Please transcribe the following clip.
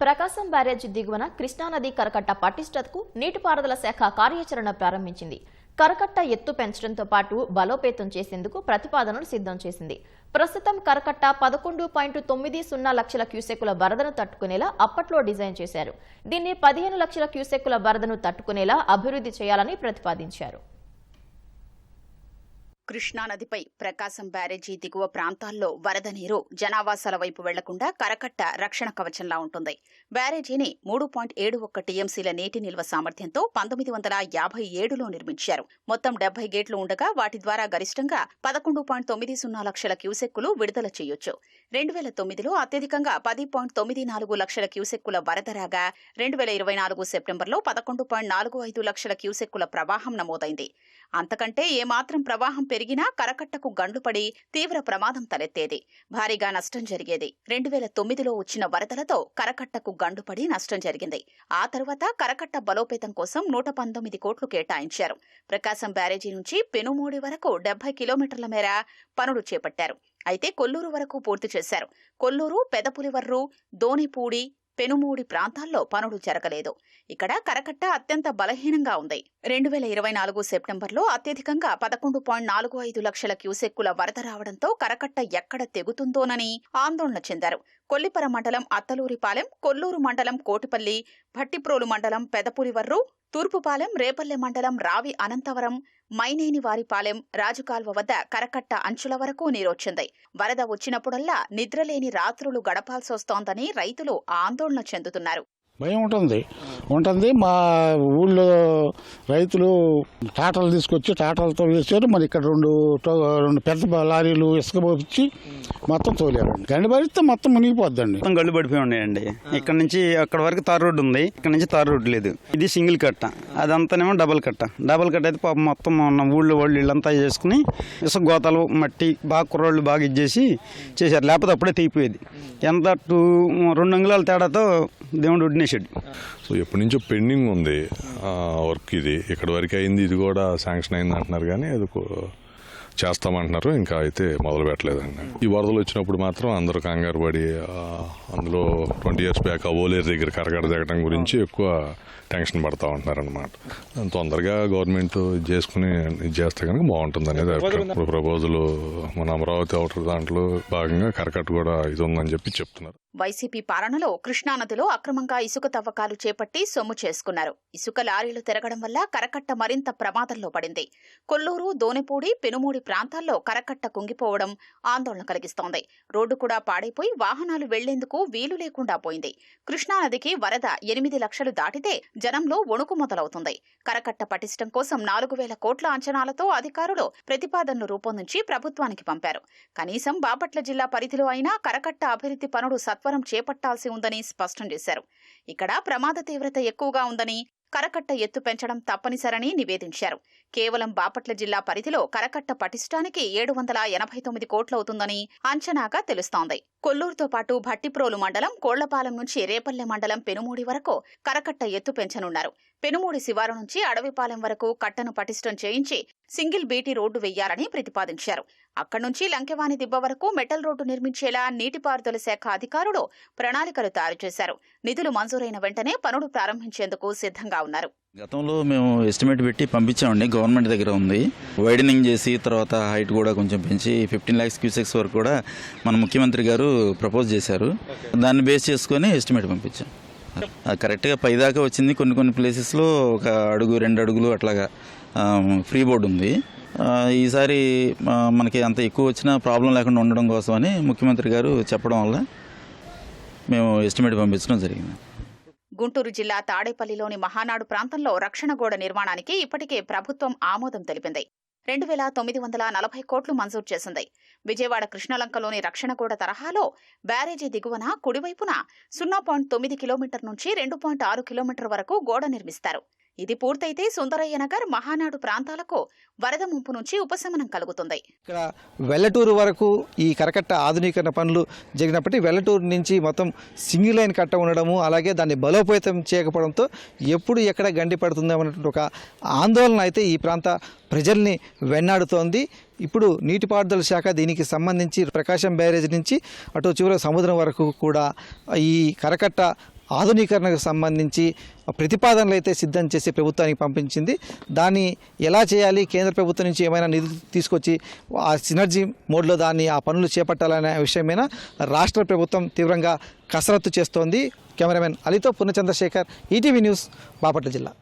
ప్రకాశం బ్యారేజీ దిగువన కృష్ణానది కరకట్ట పటిష్టతకు నీటిపారుదల శాఖ కార్యాచరణ ప్రారంభించింది. కరకట్ట ఎత్తు పెంచడంతో పాటు బలోపేతం చేసేందుకు ప్రతిపాదనలు సిద్ధం చేసింది. ప్రస్తుతం కరకట్ట 11.90 లక్షల క్యూసెక్కుల వరదను తట్టుకునేలా అప్పట్లో డిజైన్ చేశారు. దీన్ని 15 లక్షల క్యూసెక్కుల వరదను తట్టుకునేలా అభివృద్ధి చేయాలని ప్రతిపాదించారు. కృష్ణానదిపై ప్రకాశం బ్యారేజీ దిగువ ప్రాంతాల్లో వరద నీరు జనావాసాల వైపు వెళ్లకుండా కరకట్ట రక్షణ కవచంలా ఉంటుంది. బ్యారేజీని 3.71 టీఎంసీల నీటి నిల్వ సామర్థ్యంతో 1957లో నిర్మించారు. మొత్తం 70 గేట్లు ఉండగా వాటి ద్వారా గరిష్టంగా 11.90 లక్షల క్యూసెక్కులు విడుదల చేయొచ్చు. 2009లో అత్యధికంగా 10.94 లక్షల క్యూసెక్కుల వరద రాగా 2024 సెప్టెంబర్లో 11.45 లక్షల క్యూసెక్కుల ప్రవాహం నమోదైంది. అంతకంటే ఏమాత్రం ప్రవాహం పెరిగినా కరకట్టకు గండ్లుపడి తీవ్ర ప్రమాదం తలెత్తేది. భారీగా నష్టం జరిగేది. 2009లో వచ్చిన వరదలతో కరకట్టకు గండ్లుపడి నష్టం జరిగింది. ఆ తర్వాత కరకట్ట బలోపేతం కోసం 119 కోట్లు కేటాయించారు. ప్రకాశం బ్యారేజీ నుంచి పెనుమూడి వరకు 70 కిలోమీటర్ల మేర పనులు చేపట్టారు. అయితే కొల్లూరు వరకు పూర్తి చేశారు. కొల్లూరు, పెదపులివర్రు, దోనిపూడి, పెనుమూడి ప్రాంతాల్లో పనులు జరగలేదు. ఇక్కడ కరకట్ట అత్యంత బలహీనంగా ఉంది. 2024 సెప్టెంబర్లో అత్యధికంగా 11.45 లక్షల క్యూసెక్కుల వరద రావడంతో కరకట్ట ఎక్కడ తెగుతుందోనని ఆందోళన చెందారు. కొల్లిపర మండలం అత్తలూరిపాలెం, కొల్లూరు మండలం కోటిపల్లి, భట్టిప్రోలు మండలం పెదపులివర్రు, తూర్పుపాలెం, రేపల్లె మండలం రావి అనంతవరం, మైనేనివారిపాలెం, రాజుకాల్వ వద్ద కరకట్ట అంచుల వరకు నీరొచ్చింది. వరద వచ్చినప్పుడల్లా నిద్రలేని రాత్రులు గడపాల్సొస్తోందని రైతులు ఆందోళన చెందుతున్నారు. భయం ఉంటుంది. మా ఊళ్ళో రైతులు టాటాలు తీసుకొచ్చి టాటాలతో వేసారు. మరి ఇక్కడ రెండు పెద్ద లారీలు ఇసుక పోపించి మొత్తం తోలారు. గండి పడితే మొత్తం మునిగిపోద్దండి. మొత్తం గళ్ళు పడిపోయి ఉన్నాయండి. ఇక్కడ నుంచి అక్కడ వరకు తార్ రోడ్డు ఉంది, ఇక్కడ నుంచి తార్ రోడ్డు లేదు. ఇది సింగిల్ కట్ట, అదంతానేమో డబుల్ కట్ట అయితే పాపం మొత్తం ఉన్న ఊళ్ళో వాళ్ళు ఇళ్ళంతా చేసుకుని ఇసుక గోతాలు మట్టి బాగా కుర్రోళ్ళు బాగా ఇచ్చేసి చేశారు. లేకపోతే అప్పుడే తెగిపోయేది. ఎంత 2 అంగుళాల తేడాతో దేవుడు వడ్డినేసాడు. సో ఎప్పటి నుంచో పెండింగ్ ఉంది వర్క్. ఇది ఇక్కడ వరకు అయింది, ఇది కూడా శాంక్షన్ అయింది అంటున్నారు, కానీ అది చేస్తామంటున్నారు. ఇంకా అయితే మొదలు పెట్టలేదండి. ఈ వరదలు వచ్చినప్పుడు మాత్రం అందరూ కంగారు పడి అందులో 20 years బ్యాక్ ఓలేరు దగ్గర కరకట్ట దిగడం గురించి ఎక్కువ టెన్షన్ పడతా ఉంటున్నారు అనమాట. తొందరగా గవర్నమెంట్ చేసుకుని ఇది చేస్తే కనుక బాగుంటుంది అనేది ఇప్పుడు ప్రపోజల్. మన అమరావతి అవుటర్ దాంట్లో భాగంగా కరకట్ట కూడా ఇది ఉందని చెప్తున్నారు. వైసీపీ పాలనలో కృష్ణానదిలో అక్రమంగా ఇసుక తవ్వకాలు చేపట్టి సొమ్ము చేసుకున్నారు. ఇసుక లారీలు తిరగడం వల్ల కరకట్ట మరింత ప్రమాదంలో పడింది. కొల్లూరు, దోనిపూడి, పెనుమూడి ప్రాంతాల్లో కరకట్ట కుంగిపోవడం ఆందోళన కలిగిస్తోంది. రోడ్డు కూడా పాడైపోయి వాహనాలు వెళ్లేందుకు వీలు లేకుండా పోయింది. కృష్ణానదికి వరద 8 లక్షలు దాటితే జనంలో వణుకు మొదలవుతుంది. కరకట్ట పటిష్టం కోసం 4,000 కోట్ల అంచనాలతో అధికారులు ప్రతిపాదనలు రూపొందించి ప్రభుత్వానికి పంపారు. కనీసం బాపట్ల జిల్లా పరిధిలో అయినా కరకట్ట అభివృద్ధి పనులు సత్వరం చేపట్టాల్సి ఉందని స్పష్టం చేశారు. ఇక్కడ ప్రమాద తీవ్రత ఎక్కువగా ఉందని, కరకట్ట ఎత్తు పెంచడం తప్పనిసరని నివేదించారు. కేవలం బాపట్ల జిల్లా పరిధిలో కరకట్ట పటిష్టానికి 789 కోట్లవుతుందని అంచనాగా తెలుస్తోంది. కొల్లూరుతో పాటు భట్టిప్రోలు మండలం, కోళ్లపాలెం నుంచి రేపల్లె మండలం పెనుమూడి వరకు కరకట్ట ఎత్తు పెంచనున్నారు. పెనుమూడి శివారు నుంచి అడవిపాలెం వరకు కట్టను పటిష్టం చేయించి సింగిల్ బీటీ రోడ్డు వెయ్యాలని ప్రతిపాదించారు. అక్కడి నుంచి లంకెవాని దిబ్బ వరకు మెటల్ రోడ్డు నిర్మించేలా నీటిపారుదల శాఖ అధికారులు ప్రణాళికలు తయారు చేశారు. నిధులు మంజూరైన వెంటనే పనులు ప్రారంభించేందుకు సిద్ధంగా ఉన్నారు. గతంలో మేము ఎస్టిమేట్ పెట్టి పంపించామండి. గవర్నమెంట్ దగ్గర ఉంది. వైడనింగ్ చేసి తర్వాత హైట్ కూడా కొంచెం పెంచి 15 lakhs క్యూసెక్స్ వరకు కూడా మన ముఖ్యమంత్రి గారు ప్రపోజ్ చేశారు. దాన్ని బేస్ చేసుకొని ఎస్టిమేట్ పంపించాం. కరెక్ట్గా పైదాకా వచ్చింది. కొన్ని ప్లేసెస్లో 1 అడుగు 2 అడుగులు అట్లాగా ఫ్రీ బోర్డు ఉంది. ఈసారి మనకి అంత ఎక్కువ వచ్చినా ప్రాబ్లం లేకుండా ఉండడం కోసమని ముఖ్యమంత్రి గారు చెప్పడం వల్ల మేము ఎస్టిమేట్ పంపించడం జరిగింది. గుంటూరు జిల్లా తాడేపల్లిలోని మహానాడు ప్రాంతంలో రక్షణ గోడ నిర్మాణానికి ఇప్పటికే ప్రభుత్వం ఆమోదం తెలిపింది. 2,940 కోట్లు మంజూరు చేసింది. విజయవాడ కృష్ణలంకలోని రక్షణ గోడ తరహాలో బ్యారేజీ దిగువన కుడివైపున 0.9 కిలోమీటర్ నుంచి 2.6 కిలోమీటర్ వరకు గోడ నిర్మిస్తారు. ఇది పూర్తయితే సుందరయ్య నగర్, మహానాడు ప్రాంతాలకు వరద ముంపు నుంచి ఉపశమనం కలుగుతుంది. ఇక్కడ వెల్లటూరు వరకు ఈ కరకట్ట ఆధునీకరణ పనులు జరిగినప్పటికీ వెల్లటూరు నుంచి మొత్తం సింగిల్ లైన్ కట్ట ఉండడము, అలాగే దాన్ని బలోపేతం చేయకపోవడంతో ఎప్పుడు ఎక్కడ గండి పడుతుందో అన్నటువంటి ఒక ఆందోళన అయితే ఈ ప్రాంత ప్రజల్ని వెన్నాడుతోంది. ఇప్పుడు నీటిపారుదల శాఖ దీనికి సంబంధించి ప్రకాశం బ్యారేజ్ నుంచి అటు చివరి సముద్రం వరకు కూడా ఈ కరకట్ట ఆధునీకరణకు సంబంధించి ప్రతిపాదనలు అయితే సిద్ధం చేసి ప్రభుత్వానికి పంపించింది. దాన్ని ఎలా చేయాలి, కేంద్ర ప్రభుత్వం నుంచి ఏమైనా నిధులు తీసుకొచ్చి ఆ సినర్జీ మోడ్లో ఆ పనులు చేపట్టాలనే విషయమైన రాష్ట్ర ప్రభుత్వం తీవ్రంగా కసరత్తు చేస్తోంది. కెమెరామెన్ అలీతో పూర్ణచంద్రశేఖర్, ఈటీవీ న్యూస్, బాపట్ల జిల్లా.